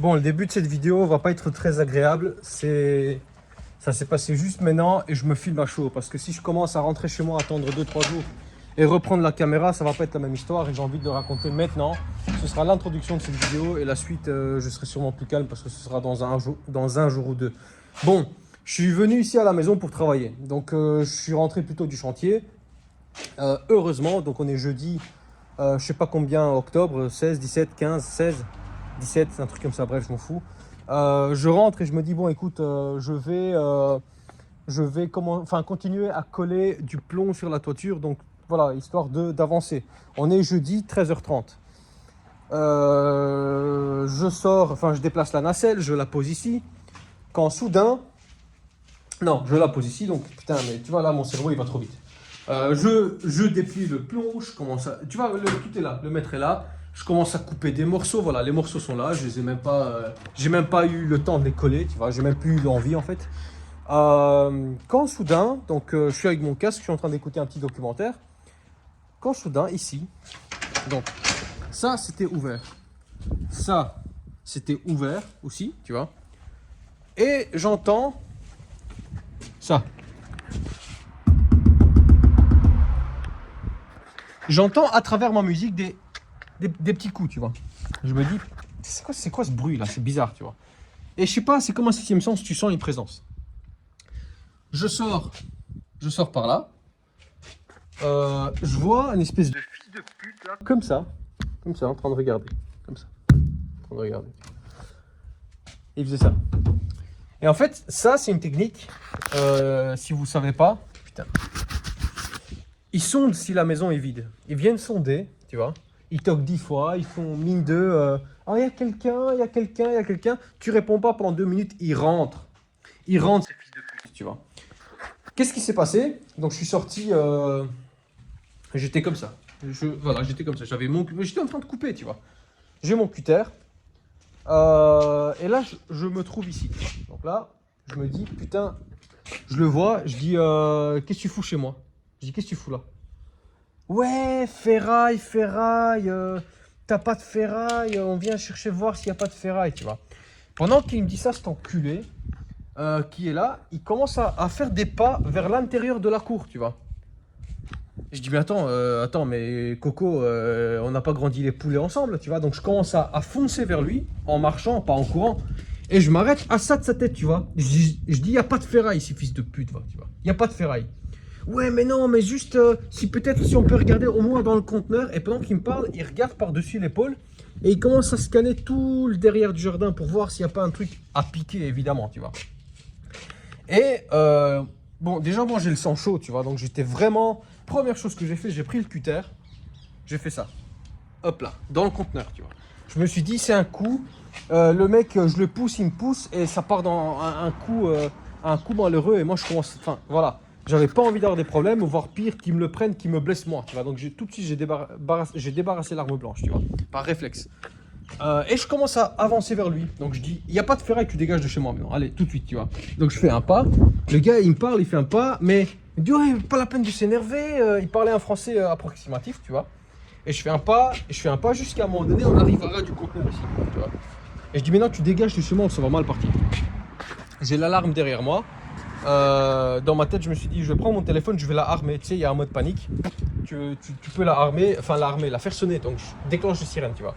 Bon, le début de cette vidéo va pas être très agréable. Ça s'est passé juste maintenant et je me filme à chaud. Parce que si je commence à rentrer chez moi, attendre 2-3 jours et reprendre la caméra, ça va pas être la même histoire. Et j'ai envie de le raconter maintenant. Ce sera l'introduction de cette vidéo et la suite, je serai sûrement plus calme parce que ce sera dans un jour ou deux. Bon, je suis venu ici à la maison pour travailler. Donc, je suis rentré plutôt du chantier. Heureusement, donc on est jeudi, je sais pas combien, octobre, 16, 17, 15, 16, 17, un truc comme ça, bref, je m'en fous. Je rentre et je me dis, bon, écoute, je vais continuer à coller du plomb sur la toiture, donc voilà, histoire d'avancer. On est jeudi, 13h30. Je déplace la nacelle, je la pose ici, quand soudain, non, je la pose ici, donc putain, mais tu vois, là, mon cerveau, il va trop vite. Je déplie le plomb, je commence à... Tu vois, tout est là, le mètre est là. Je commence à couper des morceaux, voilà, les morceaux sont là. Je les ai même pas... j'ai même pas eu le temps de les coller, tu vois. J'ai même plus eu l'envie, en fait. Quand soudain, donc je suis avec mon casque, je suis en train d'écouter un petit documentaire. Quand soudain, ici, donc ça, c'était ouvert. Ça, c'était ouvert aussi, tu vois. Et j'entends ça. J'entends à travers ma musique des petits coups, tu vois. Je me dis, c'est quoi ce bruit là? C'est bizarre, tu vois. Et je sais pas, c'est comme un sixième sens, tu sens une présence. Je sors par là. Je vois une espèce de fils de pute là, comme ça, en train de regarder, comme ça, en train de regarder. Il faisait ça. Et en fait, ça c'est une technique. Si vous savez pas, putain. Ils sondent si la maison est vide. Ils viennent sonder, tu vois. Ils toquent 10 fois, ils font mine de oh, il y a quelqu'un, il y a quelqu'un, il y a quelqu'un. Tu réponds pas pendant 2 minutes, ils rentrent. Ils rentrent, ces fils de pute, tu vois. Qu'est-ce qui s'est passé? Donc, je suis sorti. J'étais comme ça. Voilà, j'étais comme ça. J'étais en train de couper, tu vois. J'ai mon cutter. Et là, je me trouve ici. Donc là, je me dis, putain, je le vois. Je dis, qu'est-ce que tu fous chez moi? Je dis, qu'est-ce que tu fous là? Ouais, ferraille, t'as pas de ferraille, on vient chercher voir s'il n'y a pas de ferraille, tu vois. Pendant qu'il me dit ça, cet enculé qui est là, il commence à faire des pas vers l'intérieur de la cour, tu vois. Je dis, mais attends, mais Coco, on n'a pas grandi les poulets ensemble, tu vois. Donc je commence à foncer vers lui, en marchant, pas en courant. Et je m'arrête à ça de sa tête, tu vois. Je dis, il n'y a pas de ferraille, ces fils de pute, tu vois. Il n'y a pas de ferraille. Ouais, mais non, mais juste, si on peut regarder au moins dans le conteneur. Et pendant qu'il me parle, il regarde par-dessus l'épaule. Et il commence à scanner tout le derrière du jardin pour voir s'il n'y a pas un truc à piquer, évidemment, tu vois. Et, bon, déjà, moi, j'ai le sang chaud, tu vois. Donc, j'étais vraiment... Première chose que j'ai fait, j'ai pris le cutter. J'ai fait ça. Hop là, dans le conteneur, tu vois. Je me suis dit, c'est un coup. Le mec, je le pousse, il me pousse. Et ça part dans un coup malheureux. Et moi, je commence... Enfin, voilà. J'avais pas envie d'avoir des problèmes, ou voire pire, qu'ils me le prennent, qu'ils me blessent moi, tu vois. Donc tout de suite, j'ai débarrassé l'arme blanche, tu vois, par réflexe. Et je commence à avancer vers lui. Donc je dis, il n'y a pas de ferraille, tu dégages de chez moi maintenant. Allez, tout de suite, tu vois. Donc je fais un pas. Le gars, il me parle, il fait un pas, mais il me dit, ouais, pas la peine de s'énerver. Il parlait un français approximatif, tu vois. Et je fais un pas, jusqu'à un moment donné, on arrive à ras du conteneur ici, tu vois. Et je dis, maintenant, tu dégages de chez moi, ça va mal partir. J'ai l'alarme derrière moi. Dans ma tête, je me suis dit, je prends mon téléphone, je vais la armer. Tu sais, il y a un mode panique. Tu peux la armer, la faire sonner. Donc, je déclenche le sirène, tu vois.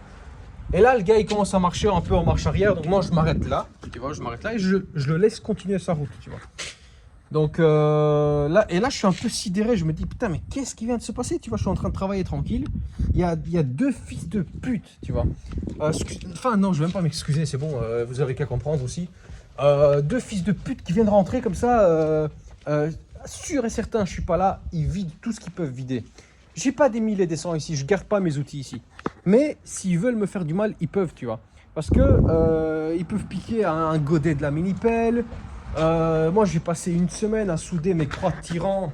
Et là, le gars, il commence à marcher un peu en marche arrière. Donc, moi, je m'arrête là. Tu vois, je m'arrête là et je le laisse continuer sa route, tu vois. Donc, là, je suis un peu sidéré. Je me dis, putain, mais qu'est-ce qui vient de se passer? Tu vois, je suis en train de travailler tranquille. Il y a deux fils de pute, tu vois. Non, je vais même pas m'excuser, c'est bon, vous avez qu'à comprendre aussi. Deux fils de pute qui viennent rentrer comme ça, sûr et certain, je suis pas là, ils vident tout ce qu'ils peuvent vider. J'ai pas des mille et des cents ici, je garde pas mes outils ici. Mais s'ils veulent me faire du mal, ils peuvent, tu vois. Parce que ils peuvent piquer un godet de la mini-pelle. Moi, j'ai passé une semaine à souder mes croix de tyran.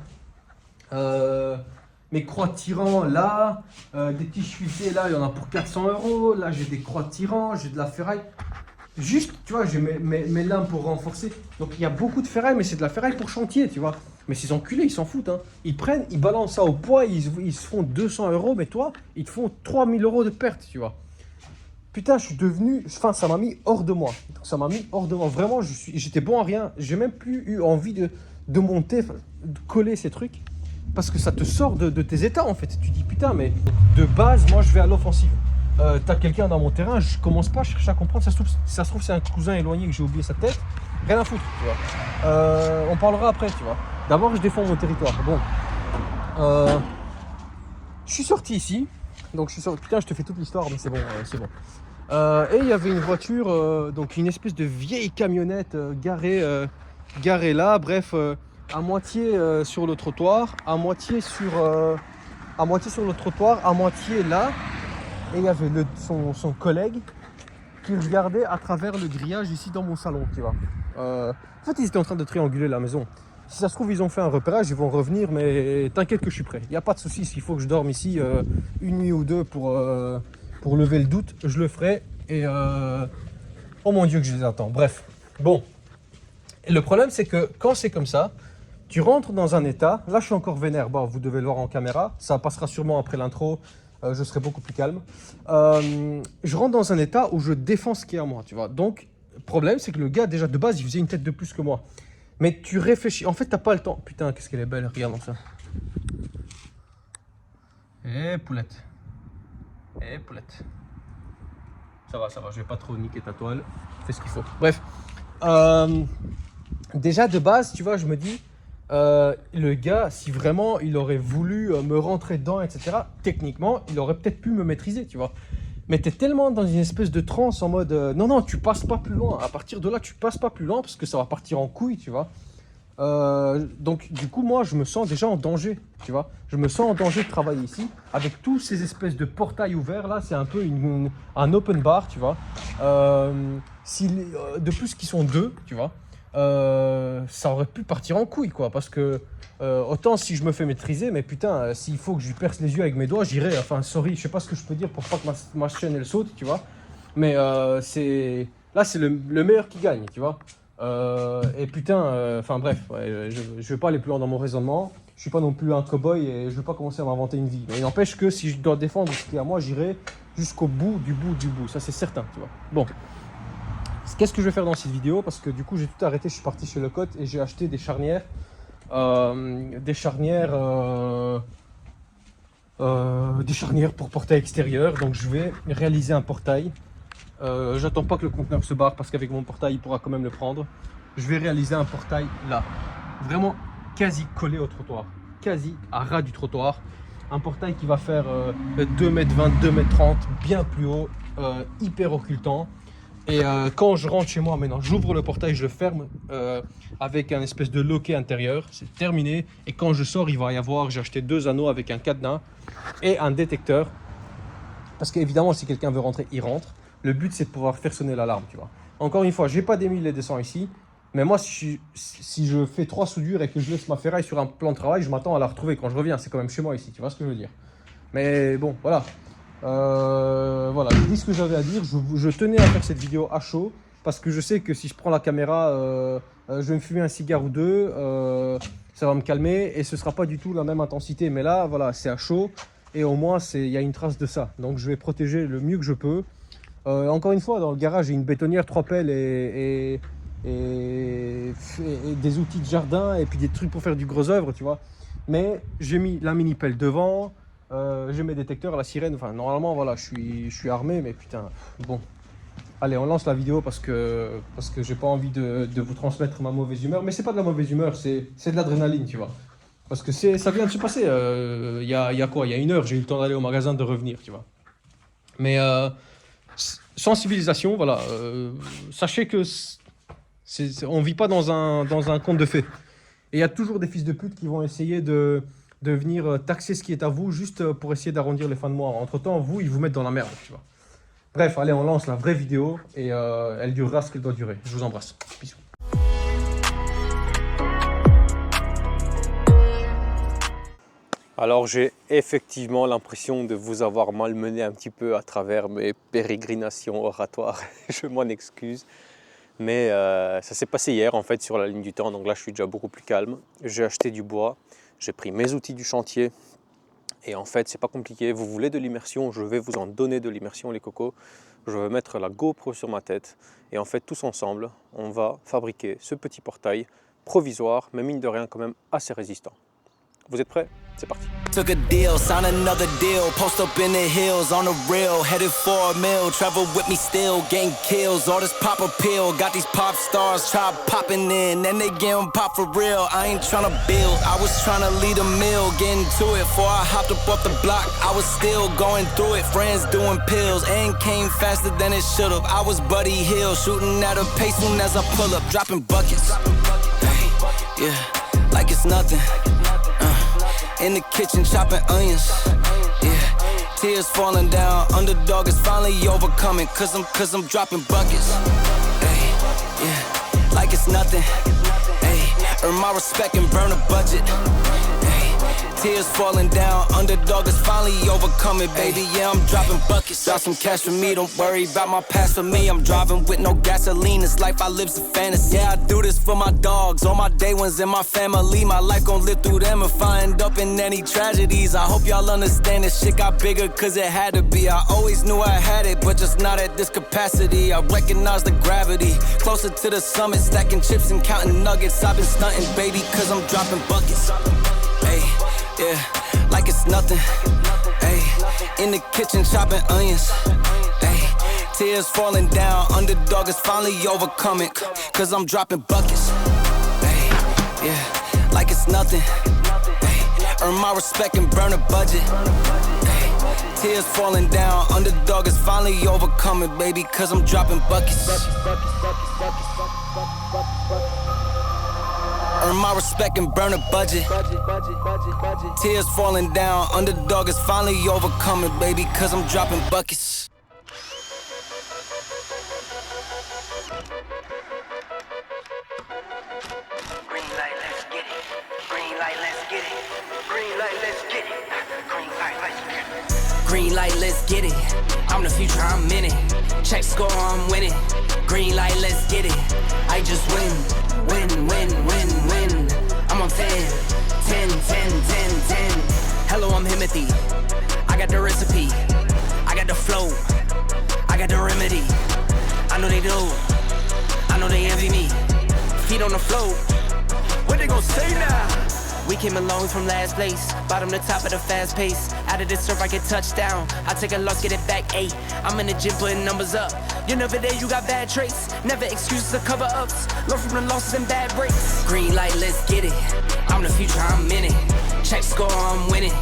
Là, des petits chuilletés là, il y en a pour 400 €. Là, j'ai des croix de tyran, j'ai de la ferraille. Juste, tu vois, j'ai mes lames pour renforcer. Donc il y a beaucoup de ferraille, mais c'est de la ferraille pour chantier, tu vois. Mais ces enculés, ils s'en foutent, hein. Ils prennent, ils balancent ça au poids, ils se font 200 €, mais toi, ils te font 3000 € de perte, tu vois. putain, je suis devenu, enfin, ça m'a mis hors de moi. Ça m'a mis hors de moi. Vraiment, j'étais bon à rien. J'ai même plus eu envie de monter, de coller ces trucs. Parce que ça te sort de tes états, en fait. Tu dis, putain, mais de base, moi, je vais à l'offensive. T'as quelqu'un dans mon terrain, je commence pas à chercher à comprendre. Ça se trouve, c'est un cousin éloigné que j'ai oublié sa tête. Rien à foutre, tu vois. On parlera après, tu vois. D'abord, je défends mon territoire. Bon. Je suis sorti ici. Donc, je suis sorti. Putain, je te fais toute l'histoire, mais c'est bon, c'est bon. Et il y avait une voiture, donc une espèce de vieille camionnette garée là, bref, à moitié sur le trottoir, à moitié sur le trottoir, à moitié là. Et il y avait son collègue qui regardait à travers le grillage ici dans mon salon, tu vois. En fait, ils étaient en train de trianguler la maison. Si ça se trouve, ils ont fait un repérage, ils vont revenir, mais t'inquiète que je suis prêt. Il n'y a pas de souci, s'il faut que je dorme ici une nuit ou deux pour lever le doute, je le ferai. Et oh mon Dieu que je les attends. Bref, bon. Et le problème, c'est que quand c'est comme ça, tu rentres dans un état. Là, je suis encore vénère. Bon, vous devez le voir en caméra. Ça passera sûrement après l'intro. Je serai beaucoup plus calme. Je rentre dans un état où je défends ce qui est à moi, tu vois. Donc, le problème, c'est que le gars, déjà de base, il faisait une tête de plus que moi. Mais tu réfléchis. En fait, t'as pas le temps. Putain, qu'est-ce qu'elle est belle. Regarde ça. Eh, poulette. Eh, poulette. Ça va, je vais pas trop niquer ta toile. Fais ce qu'il faut. Bref. Déjà, de base, tu vois, je me dis, le gars, si vraiment il aurait voulu me rentrer dedans, etc., techniquement, il aurait peut-être pu me maîtriser, tu vois. Mais tu es tellement dans une espèce de transe en mode, non, tu passes pas plus loin. À partir de là, tu passes pas plus loin parce que ça va partir en couille, tu vois. Donc, du coup, moi, je me sens déjà en danger, tu vois. Je me sens en danger de travailler ici. Avec tous ces espèces de portails ouverts, là, c'est un peu un open bar, tu vois. De plus qu'ils sont deux, tu vois. Ça aurait pu partir en couille, quoi. Parce que, autant si je me fais maîtriser, mais putain, s'il faut que je lui perce les yeux avec mes doigts, j'irai. Enfin, sorry, je sais pas ce que je peux dire pour pas que ma chaîne, elle saute, tu vois. Mais là, c'est le meilleur qui gagne, tu vois. Et putain, enfin bref, ouais, je vais pas aller plus loin dans mon raisonnement. Je suis pas non plus un cow-boy et je vais pas commencer à m'inventer une vie. Mais il n'empêche que si je dois défendre ce qui est à moi, j'irai jusqu'au bout du bout du bout. Ça, c'est certain, tu vois. Bon, qu'est-ce que je vais faire dans cette vidéo? Parce que du coup, j'ai tout arrêté. Je suis parti chez Lecoq et j'ai acheté des charnières. Des charnières pour portail extérieur. Donc, je vais réaliser un portail. J'attends pas que le conteneur se barre parce qu'avec mon portail il pourra quand même le prendre. Je vais réaliser un portail là, vraiment quasi collé au trottoir, quasi à ras du trottoir. Un portail qui va faire 2,20 m, 2,30 m, bien plus haut, hyper occultant. Et quand je rentre chez moi maintenant, j'ouvre le portail, je le ferme avec un espèce de loquet intérieur, c'est terminé. Et quand je sors, il va y avoir, j'ai acheté 2 anneaux avec un cadenas et un détecteur. Parce qu'évidemment, si quelqu'un veut rentrer, il rentre. Le but, c'est de pouvoir faire sonner l'alarme, tu vois. Encore une fois, je n'ai pas d'émis les descends ici. Mais moi, si je fais 3 soudures et que je laisse ma ferraille sur un plan de travail, je m'attends à la retrouver quand je reviens. C'est quand même chez moi ici, tu vois ce que je veux dire. Mais bon, voilà. Voilà, je dis ce que j'avais à dire. Je tenais à faire cette vidéo à chaud. Parce que je sais que si je prends la caméra, je vais me fumer un cigare ou deux. Ça va me calmer et ce ne sera pas du tout la même intensité. Mais là, voilà, c'est à chaud. Et au moins, il y a une trace de ça. Donc, je vais protéger le mieux que je peux. Encore une fois, dans le garage, j'ai une bétonnière, 3 pelles et des outils de jardin et puis des trucs pour faire du gros œuvre, tu vois. Mais j'ai mis la mini pelle devant, j'ai mes détecteurs, la sirène. Enfin, normalement, voilà, je suis armé, mais putain, bon. Allez, on lance la vidéo parce que j'ai pas envie de vous transmettre ma mauvaise humeur. Mais c'est pas de la mauvaise humeur, c'est de l'adrénaline, tu vois. Parce que ça vient de se passer. Il y a quoi? Il y a 1 heure, j'ai eu le temps d'aller au magasin, de revenir, tu vois. Mais sensibilisation, voilà. Sachez que on vit pas dans un conte de fées. Et il y a toujours des fils de pute qui vont essayer de venir taxer ce qui est à vous juste pour essayer d'arrondir les fins de mois. Entre-temps, vous, ils vous mettent dans la merde, tu vois. Bref, allez, on lance la vraie vidéo et elle durera ce qu'elle doit durer. Je vous embrasse. Bisous. Alors j'ai effectivement l'impression de vous avoir malmené un petit peu à travers mes pérégrinations oratoires, je m'en excuse. Mais ça s'est passé hier en fait sur la ligne du temps, donc là je suis déjà beaucoup plus calme. J'ai acheté du bois, j'ai pris mes outils du chantier et en fait c'est pas compliqué. Vous voulez de l'immersion, je vais vous en donner de l'immersion les cocos. je vais mettre la GoPro sur ma tête et en fait tous ensemble, on va fabriquer ce petit portail provisoire, mais mine de rien quand même assez résistant. Vous êtes prêts? C'est parti. Took a deal, sign another deal, post up in the hills on the real, headed for a mill, travel with me still, gang kills, all this pop appeal, got these pop stars try popping in, and they getting pop for real, I ain't tryna build, I was tryna lead a mill, getting to it, before I hopped up off the block, I was still going through it, friends doing pills, and came faster than it should've, I was Buddy Hill, shooting at a pace soon as I pull up, dropping buckets, hey, yeah, like it's nothing. In the kitchen chopping onions, yeah. Tears falling down, underdog is finally overcoming. Cause I'm dropping buckets, hey, yeah. Like it's nothing, hey. Earn my respect and burn a budget, hey. Tears falling down, underdog is finally overcoming. Baby, yeah, I'm dropping buckets. Drop some cash for me, don't worry about my past for me. I'm driving with no gasoline, this life I live's a fantasy. Yeah, I do this for my dogs, all my day ones and my family. My life gon' live through them if I end up in any tragedies. I hope y'all understand this shit got bigger cause it had to be. I always knew I had it, but just not at this capacity. I recognize the gravity, closer to the summit, stacking chips and counting nuggets. I've been stunting, baby, cause I'm dropping buckets. Hey, yeah, like it's nothing. Hey, in the kitchen chopping onions. Hey, tears falling down, underdog is finally overcoming. Cause I'm dropping buckets. Hey, yeah, like it's nothing. Hey, earn my respect and burn a budget. Hey, tears falling down, underdog is finally overcoming, baby, cause I'm dropping buckets. Earn my respect and burn a budget. Tears falling down, underdog is finally overcoming, baby, cause I'm dropping buckets. Green light, let's get it. Green light, let's get it. Green light, let's get it. Green light, let's get it. Green light, let's get it. I'm the future, I'm in it. Check score, I'm winning. Green light, let's get it. I just win. Win, win, win, win. I'm on 10, 10, 10, 10, 10. Hello, I'm Himothy. I got the recipe. I got the flow. I got the remedy. I know they do. I know they envy me. Feet on the floor. What they gon' say now? We came along from last place, bottom to top at a fast pace. Out of this surf, I get touchdown. I take a loss, get it back 8. I'm in the gym putting numbers up. You're never there, you got bad traits. Never excuses or cover ups. Learn from the losses and bad breaks. Green light, let's get it. I'm the future, I'm in it. Check score, I'm winning.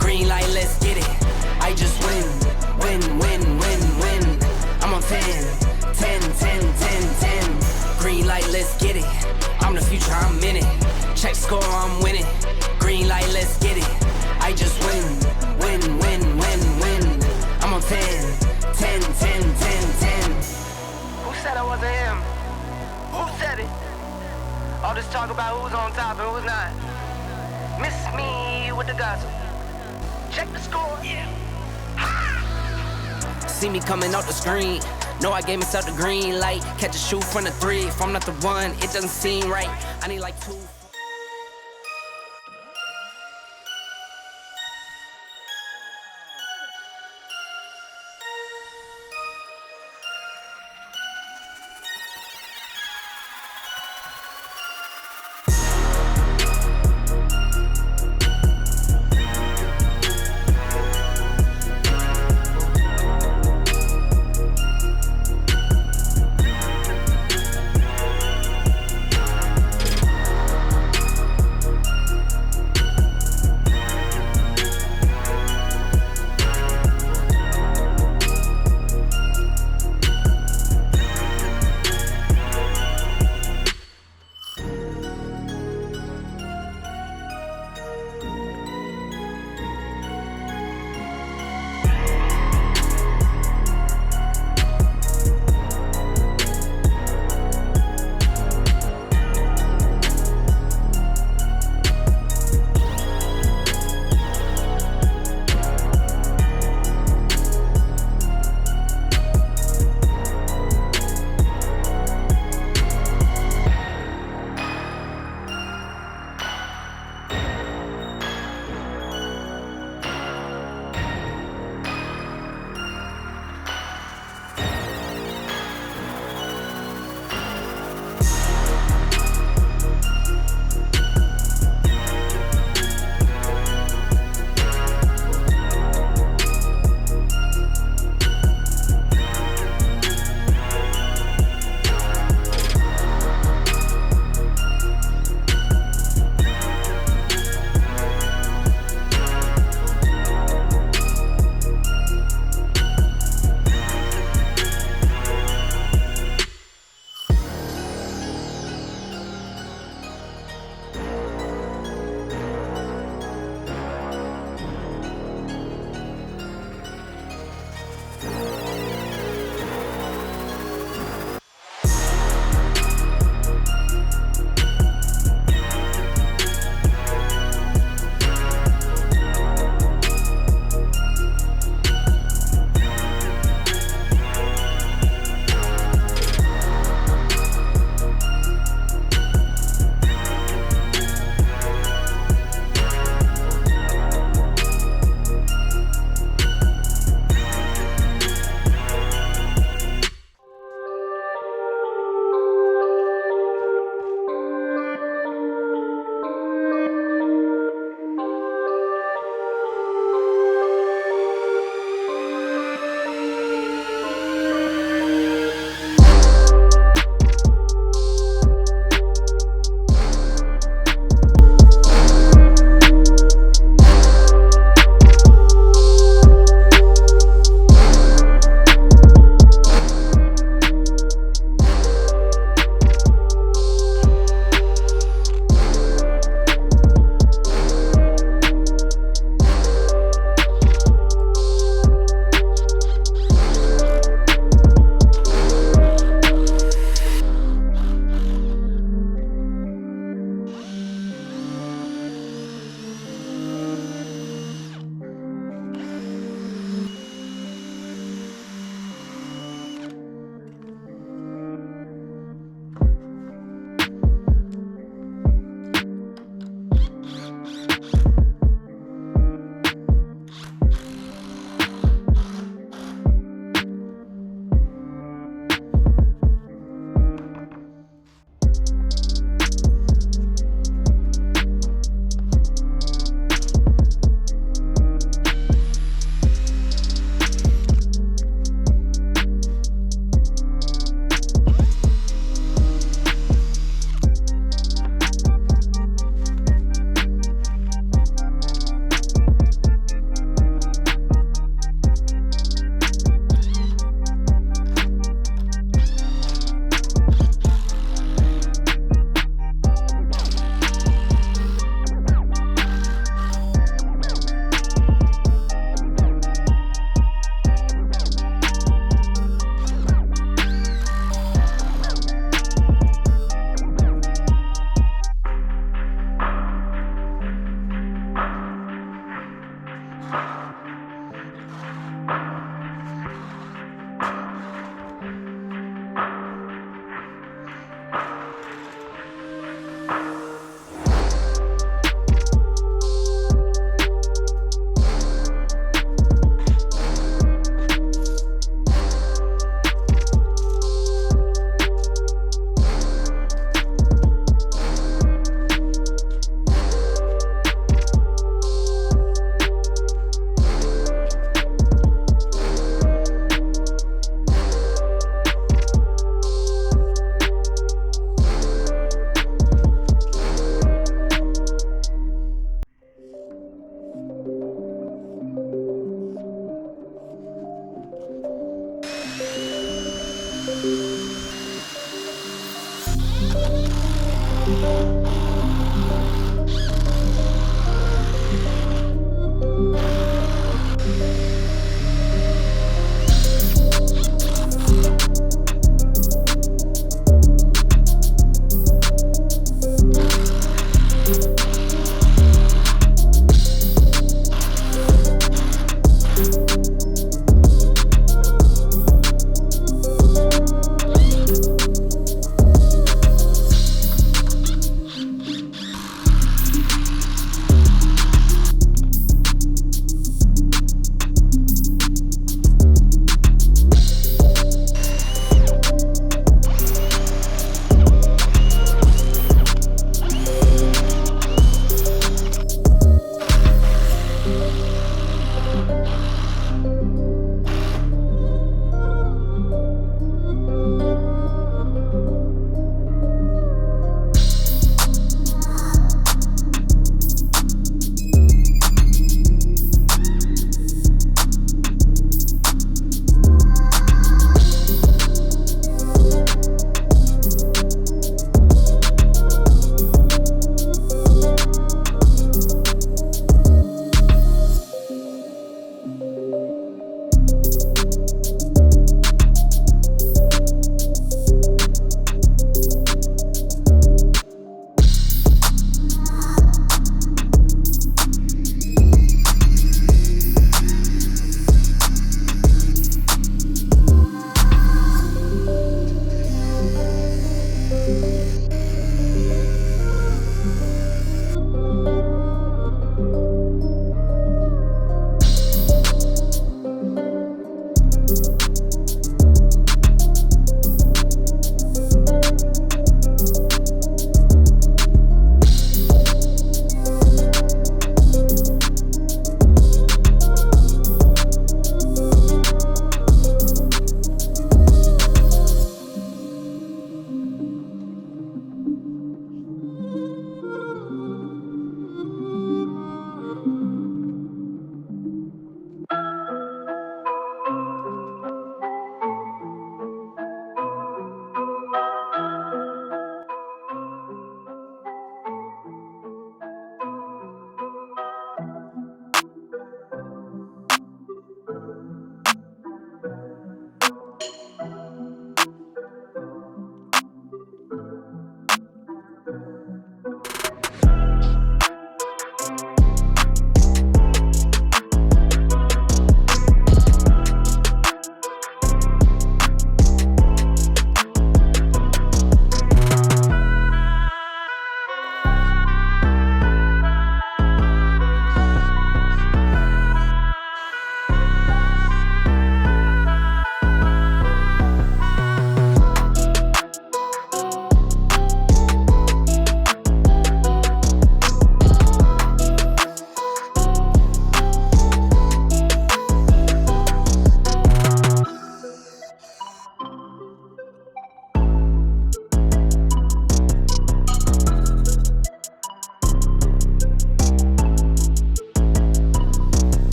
Green light, let's get it. I just win. Win, win, win, win. I'm on 10, 10, 10, 10, 10. Green light, let's get it. I'm the future, I'm in it. Check score, I'm winning. Green light, let's get it. I just win. Win, win, win, win. I'm on 10, 10, 10, 10, 10. Who said I wasn't him? Who said it? All this talk about who's on top and who's not. Miss me with the gossip. Check the score. Yeah. See me coming out the screen. Know I gave myself the green light. Catch a shoot from the 3. If I'm not the one, it doesn't seem right. I need like 2.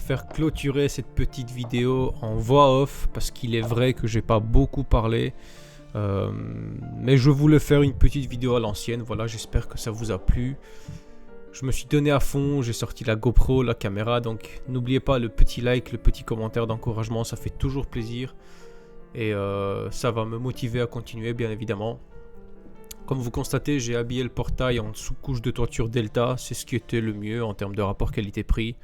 faire clôturer cette petite vidéo en voix off parce qu'il est vrai que j'ai pas beaucoup parlé. Mais je voulais faire une petite vidéo à l'ancienne. Voilà, j'espère que ça vous a plu. Je me suis donné à fond, j'ai sorti la GoPro, la caméra. Donc n'oubliez pas le petit like, le petit commentaire d'encouragement, ça fait toujours plaisir. Et ça va me motiver à continuer, bien évidemment. Comme vous constatez, j'ai habillé le portail en sous-couche de toiture Delta. C'est ce qui était le mieux en termes de rapport qualité-prix.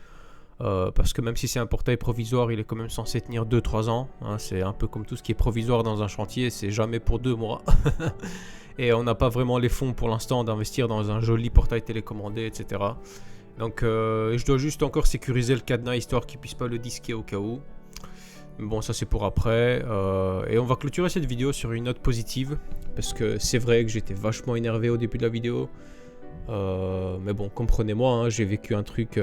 Parce que même si c'est un portail provisoire, il est quand même censé tenir 2-3 ans. Hein, c'est un peu comme tout ce qui est provisoire dans un chantier, c'est jamais pour 2 mois. Et on n'a pas vraiment les fonds pour l'instant d'investir dans un joli portail télécommandé, etc. Donc je dois juste encore sécuriser le cadenas histoire qu'il ne puisse pas le disquer au cas où. Mais bon, ça c'est pour après. Et on va clôturer cette vidéo sur une note positive. Parce que c'est vrai que j'étais vachement énervé au début de la vidéo. Mais bon, comprenez-moi, hein, j'ai vécu un truc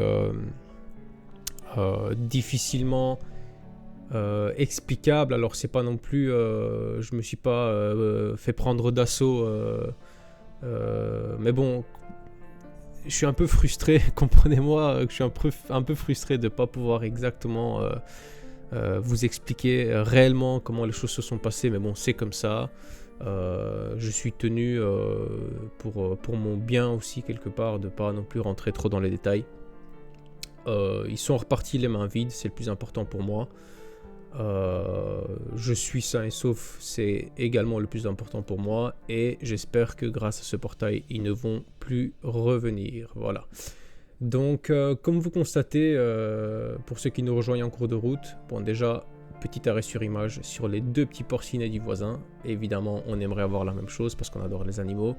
difficilement explicable. Alors c'est pas non plus... je me suis pas fait prendre d'assaut. Mais bon, je suis un peu frustré. Comprenez-moi que je suis un peu frustré de ne pas pouvoir exactement vous expliquer réellement comment les choses se sont passées. Mais bon, c'est comme ça. Je suis tenu pour mon bien aussi quelque part de pas non plus rentrer trop dans les détails. Ils sont repartis les mains vides, c'est le plus important pour moi. Je suis sain et sauf, c'est également le plus important pour moi. Et j'espère que grâce à ce portail, ils ne vont plus revenir. Voilà. Donc, comme vous constatez, pour ceux qui nous rejoignent en cours de route, bon déjà... Petit arrêt sur image sur les 2 petits porcinets du voisin. Évidemment, on aimerait avoir la même chose parce qu'on adore les animaux.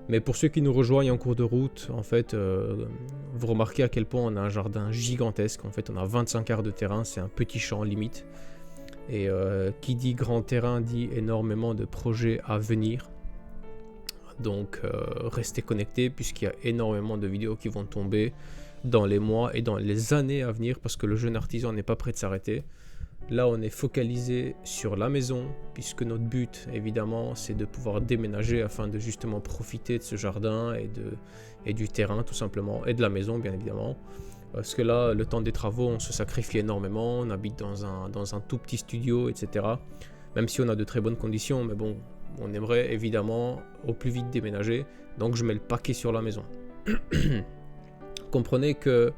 Mais pour ceux qui nous rejoignent en cours de route, en fait, vous remarquez à quel point on a un jardin gigantesque. En fait, on a 25 arts de terrain, c'est un petit champ limite. Et qui dit grand terrain dit énormément de projets à venir. Donc, restez connectés puisqu'il y a énormément de vidéos qui vont tomber dans les mois et dans les années à venir parce que le jeune artisan n'est pas prêt de s'arrêter. Là, on est focalisé sur la maison, puisque notre but, évidemment, c'est de pouvoir déménager afin de justement profiter de ce jardin et du terrain, tout simplement, et de la maison, bien évidemment. Parce que là, le temps des travaux, on se sacrifie énormément, on habite dans un tout petit studio, etc. Même si on a de très bonnes conditions, mais bon, on aimerait évidemment au plus vite déménager, donc je mets le paquet sur la maison. Comprenez que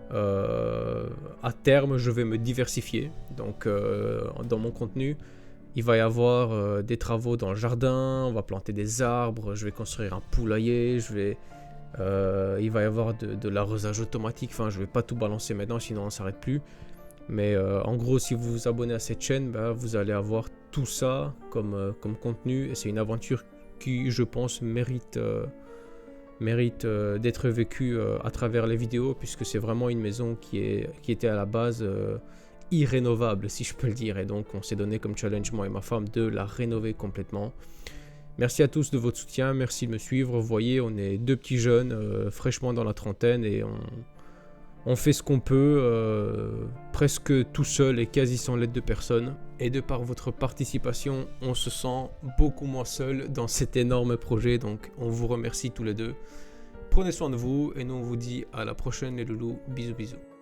à terme je vais me diversifier, donc dans mon contenu il va y avoir des travaux dans le jardin, on va planter des arbres, je vais construire un poulailler, il va y avoir de l'arrosage automatique, enfin je vais pas tout balancer maintenant sinon on s'arrête plus, mais en gros si vous vous abonnez à cette chaîne, vous allez avoir tout ça comme contenu et c'est une aventure qui je pense mérite d'être vécu à travers les vidéos puisque c'est vraiment une maison qui était à la base irrénovable si je peux le dire et donc on s'est donné comme challenge moi et ma femme de la rénover complètement. Merci à tous de votre soutien, merci de me suivre. Vous voyez, on est 2 petits jeunes fraîchement dans la trentaine et on fait ce qu'on peut presque tout seul et quasi sans l'aide de personne. Et de par votre participation, on se sent beaucoup moins seul dans cet énorme projet. Donc on vous remercie tous les deux. Prenez soin de vous et nous on vous dit à la prochaine les loulous. Bisous bisous.